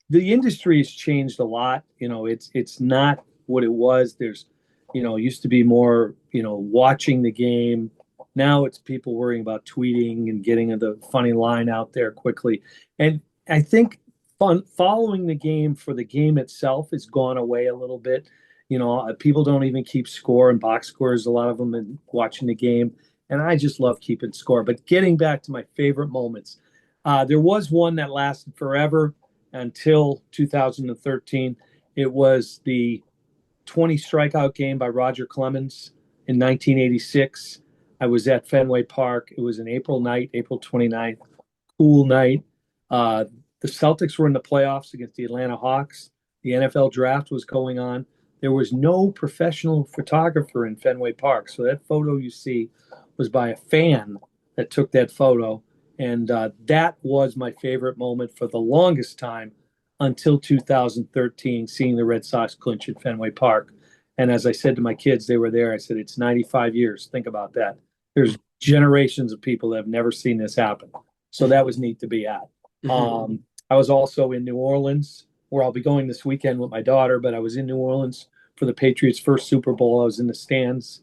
The industry has changed a lot. It's not what it was. There's, used to be more, watching the game. Now it's people worrying about tweeting and getting the funny line out there quickly. And I think following the game for the game itself has gone away a little bit. People don't even keep score and box scores, a lot of them, and watching the game. And I just love keeping score. But getting back to my favorite moments, there was one that lasted forever until 2013. It was the 20 strikeout game by Roger Clemens in 1986. I was at Fenway Park. It was an April night, April 29th, cool night. The Celtics were in the playoffs against the Atlanta Hawks. The NFL draft was going on. There was no professional photographer in Fenway Park. So that photo you see was by a fan that took that photo. And that was my favorite moment for the longest time until 2013, seeing the Red Sox clinch at Fenway Park. And as I said to my kids, they were there. I said, it's 95 years. Think about that. There's generations of people that have never seen this happen. So that was neat to be at. Mhm. I was also in New Orleans, where I'll be going this weekend with my daughter, but I was in New Orleans for the Patriots' first Super Bowl. I was in the stands.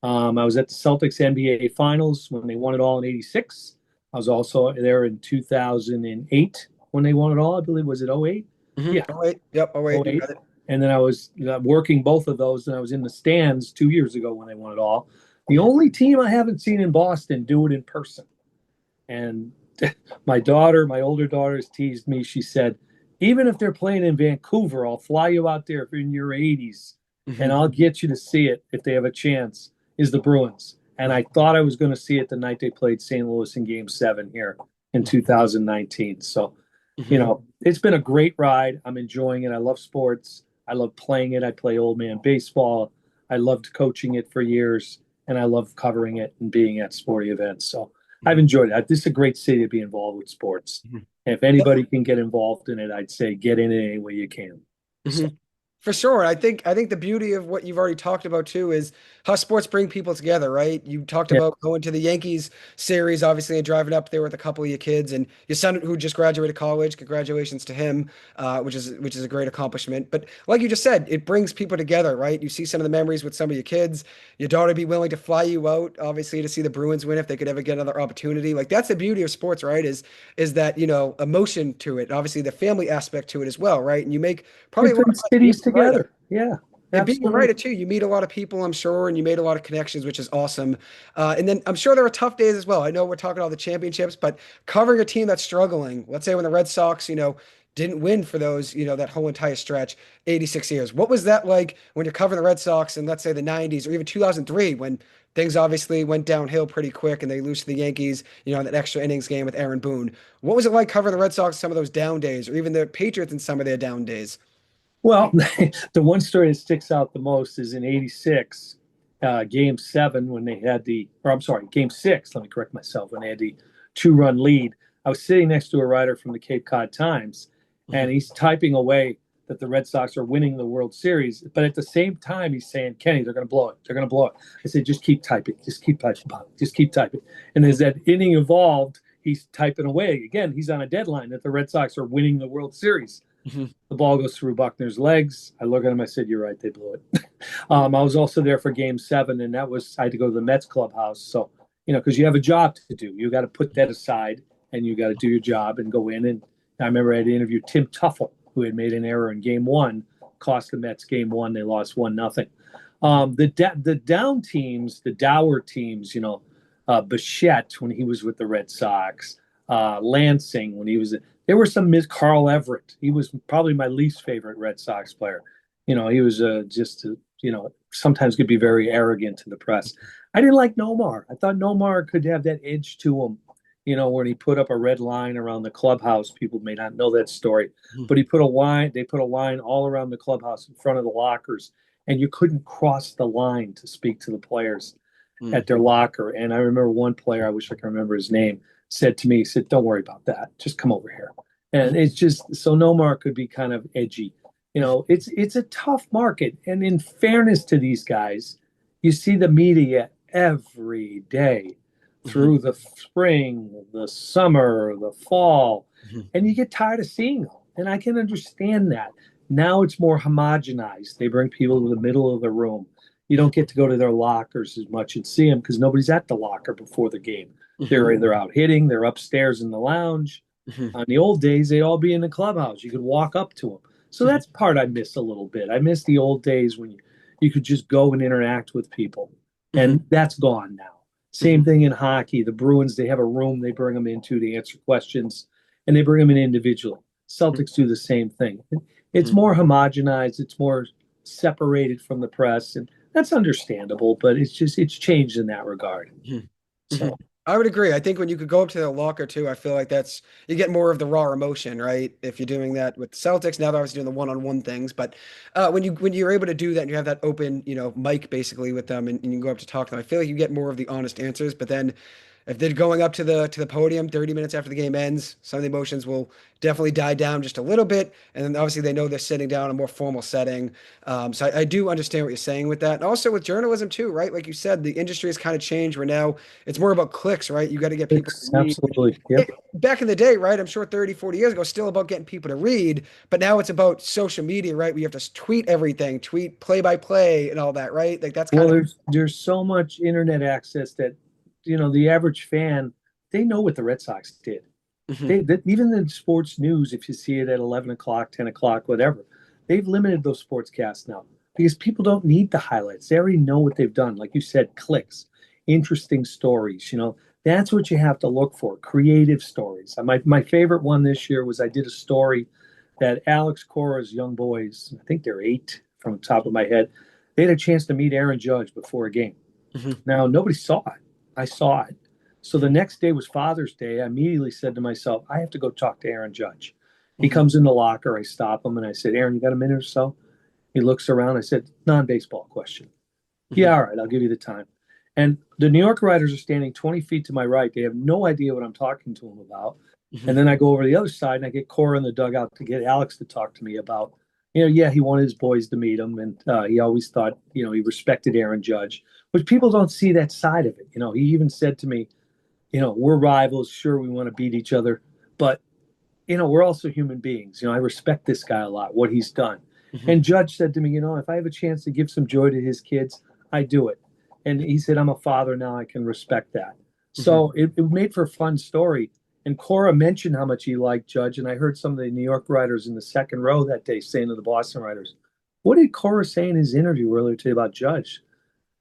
I was at the Celtics NBA Finals when they won it all in '86. I was also there in 2008 when they won it all. I believe, was it '08? Mhm. Yeah, Oh wait, yep. Oh wait, you '08. got it. And then I was working both of those, and I was in the stands 2 years ago when they won it all. The Mhm. only team I haven't seen in Boston do it in person. And my older daughter, has teased me. She said, even if they're playing in Vancouver, I'll fly you out there if you're in your 80s and Mhm. I'll get you to see it if they have a chance, is the Bruins. And I thought I was going to see it the night they played St. Louis in game 7 here in 2019. So, Mhm. it's been a great ride. I'm enjoying it. I love sports. I love playing it. I play old man baseball. I loved coaching it for years, and I love covering it and being at sporting events. So I've Mhm. enjoyed it. This is a great city to be involved with sports. Mhm. And if anybody can get involved in it, I'd say get in it any way you can. So, Mhm. For sure. I think the beauty of what you've already talked about too is how sports bring people together, right? You talked yeah, about going to the Yankees series, obviously, and driving up there with a couple of your kids and your son who just graduated college. Congratulations to him, which is a great accomplishment. But like you just said, it brings people together, right? You see some of the memories with some of your kids. Your daughter be willing to fly you out, obviously, to see the Bruins win if they could ever get another opportunity. Like that's the beauty of sports, right? Is that, emotion to it, obviously the family aspect to it as well, right? And you make probably it a lot of brings money doing cities writing. together. Yeah. And being a Absolutely. writer too, you meet a lot of people, I'm sure, and you made a lot of connections, which is awesome. And then I'm sure there are tough days as well. I know we're talking all the championships, but covering a team that's struggling, let's say when the Red Sox, didn't win for those, that whole entire stretch, 86 years. What was that like when you're covering the Red Sox in, let's say, the 90s or even 2003 when things obviously went downhill pretty quick and they lose to the Yankees, in that extra innings game with Aaron Boone? What was it like covering the Red Sox some of those down days or even the Patriots in some of their down days? Well, the one story that sticks out the most is in '86, Game 7 when they had or I'm sorry, Game 6. Let me correct myself. When they had the two-run lead, I was sitting next to a writer from the Cape Cod Times, and he's typing away that the Red Sox are winning the World Series, but at the same time he's saying, "Kenny, they're going to blow it. They're going to blow it." I said, "Just keep typing. Just keep typing. Just keep typing." And as that inning evolved, he's typing away again. He's on a deadline that the Red Sox are winning the World Series. The ball goes through Buckner's legs. I look at him. I said, "You're right. They blew it." I was also there for Game 7, and I had to go to the Mets clubhouse. So, because you have a job to do, you got to put that aside, and you got to do your job and go in. And I remember I had to interview Tim Tuffle, who had made an error in Game 1, cost the Mets Game 1. They lost 1-0. The down teams, the dour teams, Bichette when he was with the Red Sox, Lansing when he was. There were some Carl Everett. He was probably my least favorite Red Sox player. He was sometimes could be very arrogant to the press. I didn't like Nomar. I thought Nomar could have that edge to him. When he put up a red line around the clubhouse. People may not know that story, but he put a line. They put a line all around the clubhouse in front of the lockers, and you couldn't cross the line to speak to the players at their locker. And I remember one player, I wish I could remember his name, said to me, he said, "Don't worry about that. Just come over here." And it's just so Nomar could be kind of edgy. It's a tough market. And in fairness to these guys, you see the media every day through the spring, the summer, the fall, and you get tired of seeing them. And I can understand that. Now it's more homogenized. They bring people to the middle of the room. You don't get to go to their lockers as much and see them because nobody's at the locker before the game. They're either out hitting, they're upstairs in the lounge. On the old days, they'd all be in the clubhouse. You could walk up to them. So that's part I miss a little bit. I miss the old days when you could just go and interact with people. And that's gone now. Same thing in hockey. The Bruins, they have a room they bring them into to answer questions, and they bring them in individually. Celtics do the same thing. It's more homogenized. It's more separated from the press, and that's understandable. But it's changed in that regard. So I would agree. I think when you could go up to the locker too, I feel like you get more of the raw emotion, right? If you're doing that with the Celtics, now they're obviously doing the one-on-one things, but when you're able to do that and you have that open, mic basically with them and you can go up to talk to them, I feel like you get more of the honest answers. But then if they're going up to the podium 30 minutes after the game ends, some of the emotions will definitely die down just a little bit. And then obviously they know they're sitting down in a more formal setting. So I do understand what you're saying with that. And also with journalism too, right? Like you said, the industry has kind of changed where now it's more about clicks, right? You got to get people to read. absolutely, yep. Back in the day, right? I'm sure 30, 40 years ago, still about getting people to read, but now it's about social media, right? We have to tweet everything, tweet play by play and all that, right? Like that's kind Well, of there's so much internet access that the average fan, they know what the Red Sox did. Even the sports news, if you see it at 11 o'clock, 10 o'clock, whatever, they've limited those sportscasts now because people don't need the highlights. They already know what they've done. Like you said, clicks, interesting stories. That's what you have to look for. Creative stories. My favorite one this year was I did a story that Alex Cora's young boys, I think they're 8 from the top of my head, they had a chance to meet Aaron Judge before a game. Now, nobody saw it. I saw it. So the next day was Father's Day. I immediately said to myself, I have to go talk to Aaron Judge. He comes in the locker. I stop him and I said, "Aaron, you got a minute or so?" He looks around. I said, "Non-baseball question." "Yeah, all right, I'll give you the time." And the New York writers are standing 20 feet to my right. They have no idea what I'm talking to them about. And then I go over to the other side and I get Cora in the dugout to get Alex to talk to me about, yeah, he wanted his boys to meet him. And he always thought, he respected Aaron Judge, but people don't see that side of it. He even said to me, we're rivals. Sure, we want to beat each other, but we're also human beings. I respect this guy a lot, what he's done. And Judge said to me, if I have a chance to give some joy to his kids, I do it. And he said, "I'm a father now. I can respect that." So it made for a fun story. And Cora mentioned how much he liked Judge. And I heard some of the New York writers in the second row that day saying to the Boston writers, what did Cora say in his interview earlier today about Judge?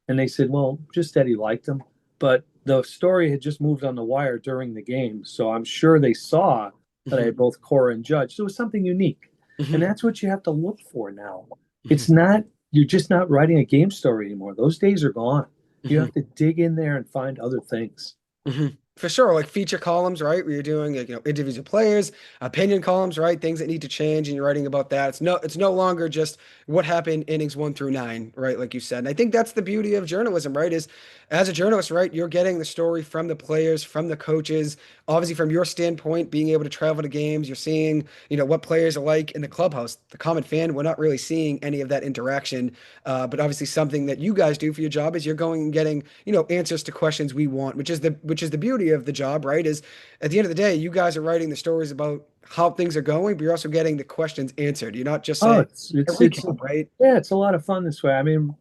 And they said, well, just that he liked him. But the story had just moved on the wire during the game. So I'm sure they saw that I Hmm. had both Cora and Judge. So it was something unique. And Hmm. that's what you have to look for now. Hmm. It's not, you're just not writing a game story anymore. Those days are gone. You Hmm. have to dig in there and find other things. Hmm. For sure, like feature columns, right? Where you're doing, like, interviews of players, opinion columns, right? Things that need to change, and you're writing about that. It's no longer just what happened innings 1 through 9, right? Like you said, and I think that's the beauty of journalism, right? Is as a journalist, right? You're getting the story from the players, from the coaches, obviously from your standpoint, being able to travel to games. You're seeing, what players are like in the clubhouse. The common fan, we're not really seeing any of that interaction. But obviously, something that you guys do for your job is you're going and getting, answers to questions we want, which is the beauty of the job, right? Is at the end of the day, you guys are writing the stories about how things are going, but you're also getting the questions answered. You're not just Oh, saying it's a it's recap, right? yeah, it's a lot of fun this way. I mean,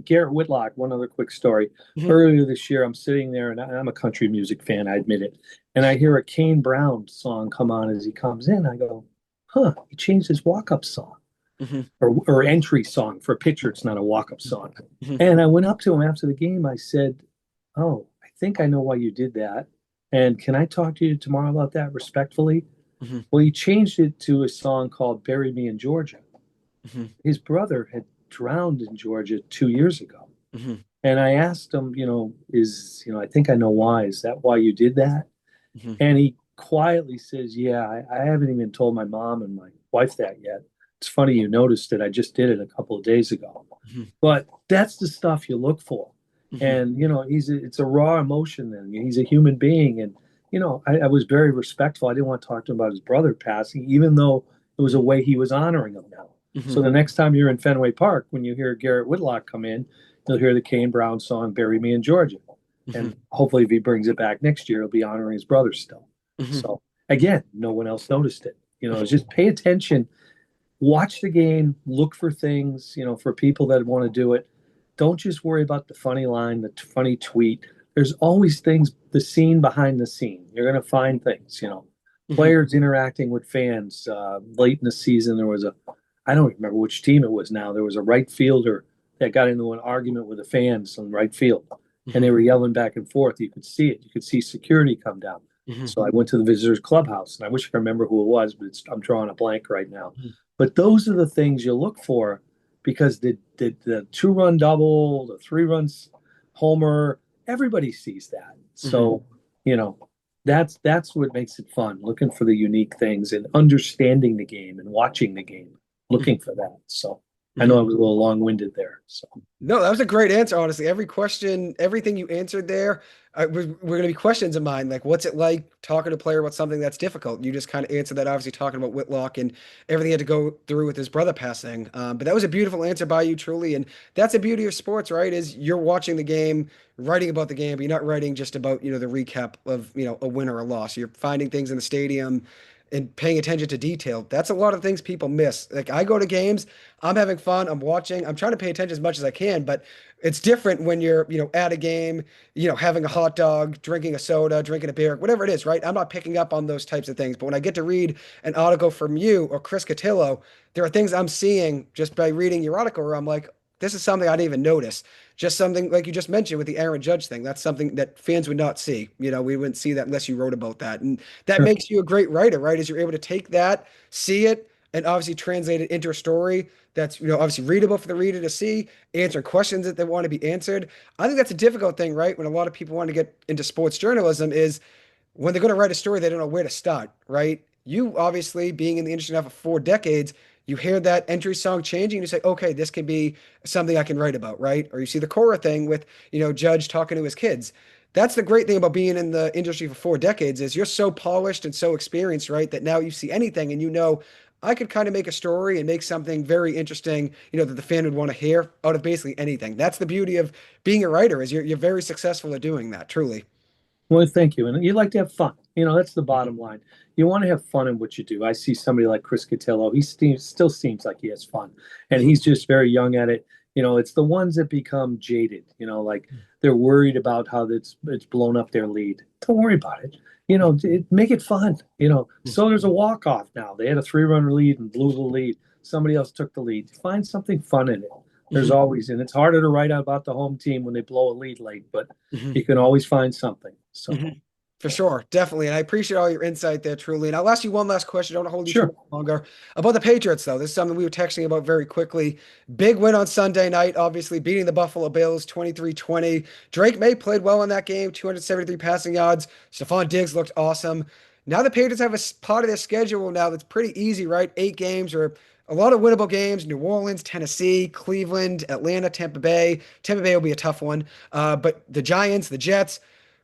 Garrett Whitlock. One other quick story. Hmm. Earlier this year, I'm sitting there, and I'm a country music fan. I admit it. And I hear a Kane Brown song come on as he comes in. I go, "Huh? He changed his walk-up song Hmm. or entry song for a pitcher. It's not a walk-up song." Hmm. And I went up to him after the game. I said, "Oh, I think I know why you did that. And can I talk to you tomorrow about that respectfully?" Hmm. Well, he changed it to a song called "Bury Me in Georgia." Hmm. His brother had drowned in Georgia 2 years ago. Hmm. And I asked him, I think I know why. Is that why you did that? And he quietly says, yeah, I haven't even told my mom and my wife that yet. It's funny you noticed it. I just did it a couple of days ago. Hmm. But that's the stuff you look for. Hmm. And, it's a raw emotion then. He's a human being. And, I was very respectful. I didn't want to talk to him about his brother passing, even though it was a way he was honoring him now. So Hmm. the next time you're in Fenway Park, when you hear Garrett Whitlock come in, you'll hear the Kane Brown song, Bury Me in Georgia. Hmm. And hopefully, if he brings it back next year, he'll be honoring his brother still. Hmm. So again, no one else noticed it. Just pay attention, watch the game, look for things, for people that want to do it. Don't just worry about the funny line, the funny tweet. There's always things, the scene behind the scene. You're going to find things. Hmm. Players interacting with fans. Late in the season, I don't remember which team it was now. There was a right fielder that got into an argument with the fans on right field, and they Hmm. were yelling back and forth. You could see it. You could see security come down. Hmm. So I went to the visitors clubhouse, and I wish I could remember who it was, but I'm drawing a blank right now. But those are the things you look for because the 2-run double, the 3 runs homer, everybody sees that. Hmm. So, you know, that's what makes it fun, looking for the unique things and understanding the game and watching the game, looking for that. So I know Hmm. I was a little long-winded there. So No, that was a great answer, honestly. Every question, everything you answered there, were going to be questions of mine. Like, what's it like talking to a player about something that's difficult? You just kind of answered that, obviously, talking about Whitlock and everything he had to go through with his brother passing. But that was a beautiful answer by you, truly. And that's the beauty of sports, right? Is you're watching the game, writing about the game, but you're not writing just about, the recap of, a win or a loss. You're finding things in the stadium and paying attention to detail. That's a lot of things people miss. Like, I go to games, I'm having fun, I'm watching, I'm trying to pay attention as much as I can, but it's different when you're, at a game, having a hot dog, drinking a soda, drinking a beer, whatever it is, right? I'm not picking up on those types of things. But when I get to read an article from you or Chris Cotillo, there are things I'm seeing just by reading your article where I'm like, this is something I didn't even notice. Just something like you just mentioned with the Aaron Judge thing. That's something that fans would not see. We wouldn't see that unless you wrote about that. And that sure. makes you a great writer, right? Is you're able to take that, see it, and obviously translate it into a story that's obviously readable for the reader to see, answer questions that they want to be answered. I think that's a difficult thing, right? When a lot of people want to get into sports journalism is when they're going to write a story, they don't know where to start, right? You obviously being in the industry now for 4 decades, you hear that entry song changing, and you say, okay, this can be something I can write about, right? Or you see the Cora thing with, Judge talking to his kids. That's the great thing about being in the industry for 4 decades is you're so polished and so experienced, right? That now you see anything and I could kind of make a story and make something very interesting, that the fan would want to hear out of basically anything. That's the beauty of being a writer is you're very successful at doing that, truly. Well, thank you. And you like to have fun. That's the bottom line. You want to have fun in what you do. I see somebody like Chris Cotillo. Still seems like he has fun, and Mhm. he's just very young at it. It's the ones that become jaded. Like they're worried about how it's blown up their lead. Don't worry about it. Make it fun. So there's a walk off now. They had a 3-run lead and blew the lead. somebody else took the lead. Find something fun in it. There's Mhm. always, and it's harder to write out about the home team when they blow a lead late, but Mhm. you can always find something. So, Mhm. For sure, definitely. And I appreciate all your insight there, truly. And I'll ask you one last question. Don't hold you too sure. much longer. About the Patriots, though. This is something we were texting about very quickly. Big win on Sunday night, obviously beating the Buffalo Bills 23-20. Drake May played well in that game, 273 passing yards. Stephon Diggs looked awesome. Now the Patriots have a part of their schedule now that's pretty easy, right? 8 games or a lot of winnable games. New Orleans, Tennessee, Cleveland, Atlanta, Tampa Bay. Tampa Bay will be a tough one. But the Giants, the Jets.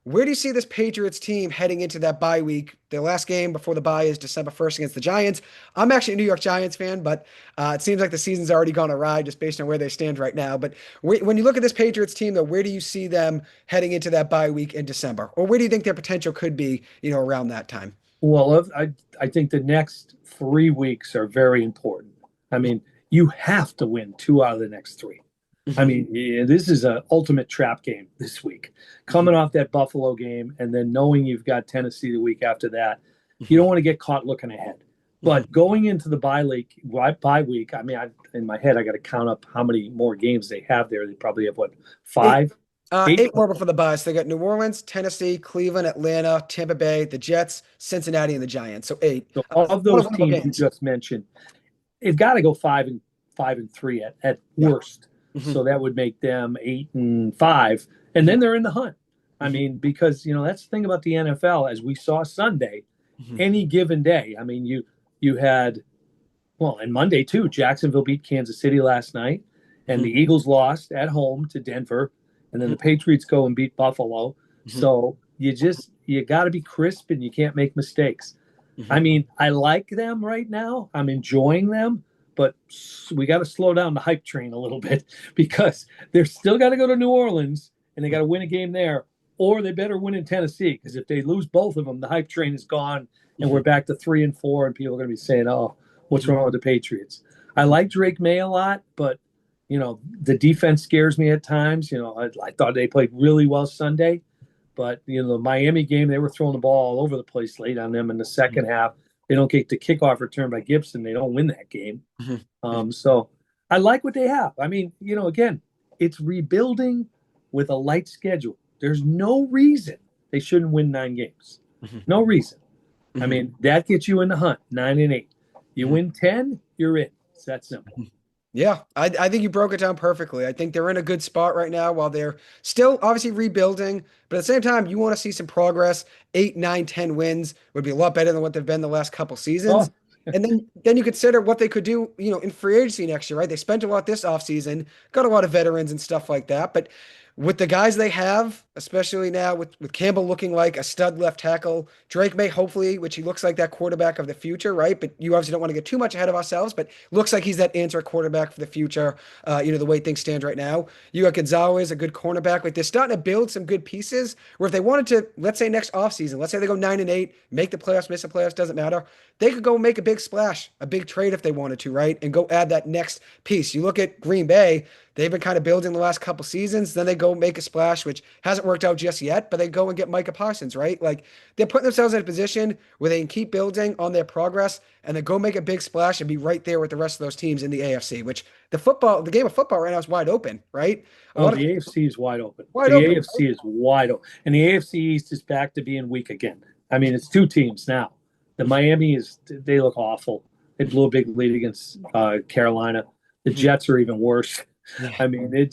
Where do you see this Patriots team heading into that bye week? Their last game before the bye is December 1st against the Giants. I'm actually a New York Giants fan, but it seems like the season's already gone awry just based on where they stand right now. But when you look at this Patriots team, though, where do you see them heading into that bye week in December? Or where do you think their potential could be, around that time? Well, I think the next 3 weeks are very important. I mean, you have to win 2 out of the next 3. I Mhm. mean, yeah, this is an ultimate trap game this week. Coming off that Buffalo game and then knowing you've got Tennessee the week after that, you don't Mhm. want to get caught looking ahead. Mhm. But going into the bye week, I mean, in my head, I got to count up how many more games they have there. They probably have what, Eight, 5, 8? 8 more before the bye. So they got New Orleans, Tennessee, Cleveland, Atlanta, Tampa Bay, the Jets, Cincinnati, and the Giants. So 8. So A of lot of those winnable teams you games. just mentioned, they've got to go 5-3 at Yeah. worst. Mhm. So that would make them 8-5, and Mhm. then they're in the hunt. I Mhm. mean, because that's the thing about the NFL, as we saw Sunday, Mhm. any given day. I mean, you had and Monday too. Jacksonville beat Kansas City last night, and the Mhm. Eagles lost at home to Denver, and then Mhm. the Patriots go and beat Buffalo. Mhm. So you got to be crisp and you can't make mistakes. I Mhm. mean, I like them right now. I'm enjoying them, but we got to slow down the hype train a little bit because they're still got to go to New Orleans and they got to win a game there, or they better win in Tennessee because if they lose both of them, the hype train is gone and we're Mhm. back to 3-4, and people are going to be saying, "Oh, what's Mhm. wrong with the Patriots?" I Mhm. like Drake May a lot, but the defense scares me at times. I thought they played really well Sunday. But the Miami game, they were throwing the ball all over the place late on them in the second half. They don't get the kickoff return by Gibson. They don't win that game. Mhm. So I like what they have. I mean, again, it's rebuilding with a light schedule. There's no reason they shouldn't win 9 games. Mhm. No reason. I Mhm. mean, that gets you in the hunt, 9-8. You Mhm. win 10, you're in. It's that simple. Mhm. Yeah, I think you broke it down perfectly. I think they're in a good spot right now while they're still obviously rebuilding, but at the same time, you want to see some progress. 8, 9, 10 wins would be a lot better than what they've been the last couple seasons. Oh, And then you consider what they could do, in free agency next year, right? They spent a lot this offseason, got a lot of veterans and stuff like that. But with the guys they have, especially now with Campbell looking like a stud left tackle, Drake May hopefully, which he looks like that quarterback of the future, right? But you obviously don't want to get too much ahead of ourselves, but looks like he's that answer quarterback for the future, the way things stand right now. You got Gonzalez, a good cornerback. Like they're starting to build some good pieces where if they wanted to, let's say next offseason, let's say they go 9-8, make the playoffs, miss the playoffs, doesn't matter. They could go make a big splash, a big trade if they wanted to, right? And go add that next piece. You look at Green Bay, they've been kind of building the last couple seasons. Then they go make a splash, which hasn't worked out just yet, but they go and get Micah Parsons, right? Like they're putting themselves in a position where they can keep building on their progress and then go make a big splash and be right there with the rest of those teams in the AFC, which the game of football right now is wide open, right? A oh, lot of the AFC is wide open. wide The open. AFC is wide open. And the AFC East is back to being weak again. I mean, it's 2 teams now. The Miami they look awful. They blew a big lead against Carolina. The Jets are even worse. Yeah. I mean, the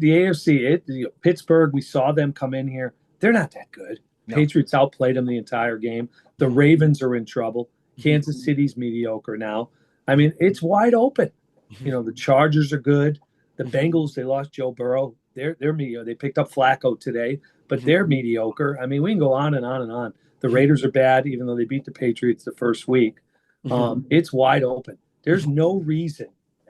AFC, Pittsburgh, we saw them come in here. They're not that good. No. Patriots outplayed them the entire game. The Ravens are in trouble. Kansas City's mediocre now. I mean, it's wide open. The Chargers are good. The Bengals, they lost Joe Burrow. They're mediocre. They picked up Flacco today, but they're mediocre. I mean, we can go on and on and on. The Raiders are bad, even though they beat the Patriots the first week. It's wide open. There's no reason.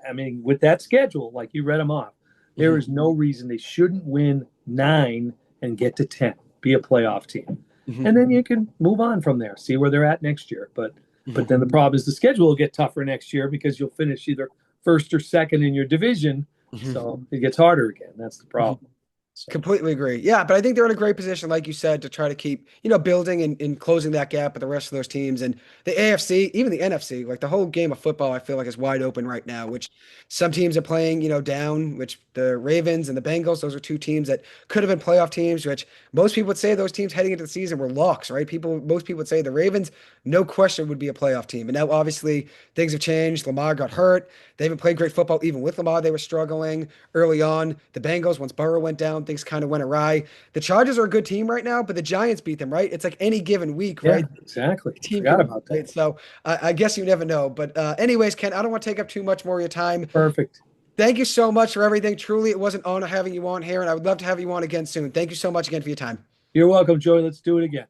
I mean, with that schedule, like you read them off, there is no reason they shouldn't win 9 and get to 10, be a playoff team. And then you can move on from there, see where they're at next year. But then the problem is the schedule will get tougher next year because you'll finish either first or second in your division. So it gets harder again. That's the problem. So Completely agree. Yeah, but I think they're in a great position, like you said, to try to keep, building and closing that gap with the rest of those teams. And the AFC, even the NFC, like the whole game of football, I feel like is wide open right now, which some teams are playing, down, which the Ravens and the Bengals, those are two teams that could have been playoff teams, which most people would say those teams heading into the season were locks, right? Most people would say the Ravens, no question, would be a playoff team. And now obviously things have changed. Lamar got hurt. They haven't played great football. Even with Lamar, they were struggling early on. The Bengals, once Burrow went down, things kind of went awry. The Chargers are a good team right now, but the Giants beat them, right? It's like any given week, yeah, right? exactly. The team Forgot can, about that. right? So I guess you never know. But anyways, Ken, I don't want to take up too much more of your time. Perfect. Thank you so much for everything. Truly, it was an honor having you on here, and I would love to have you on again soon. Thank you so much again for your time. You're welcome, Joey. Let's do it again.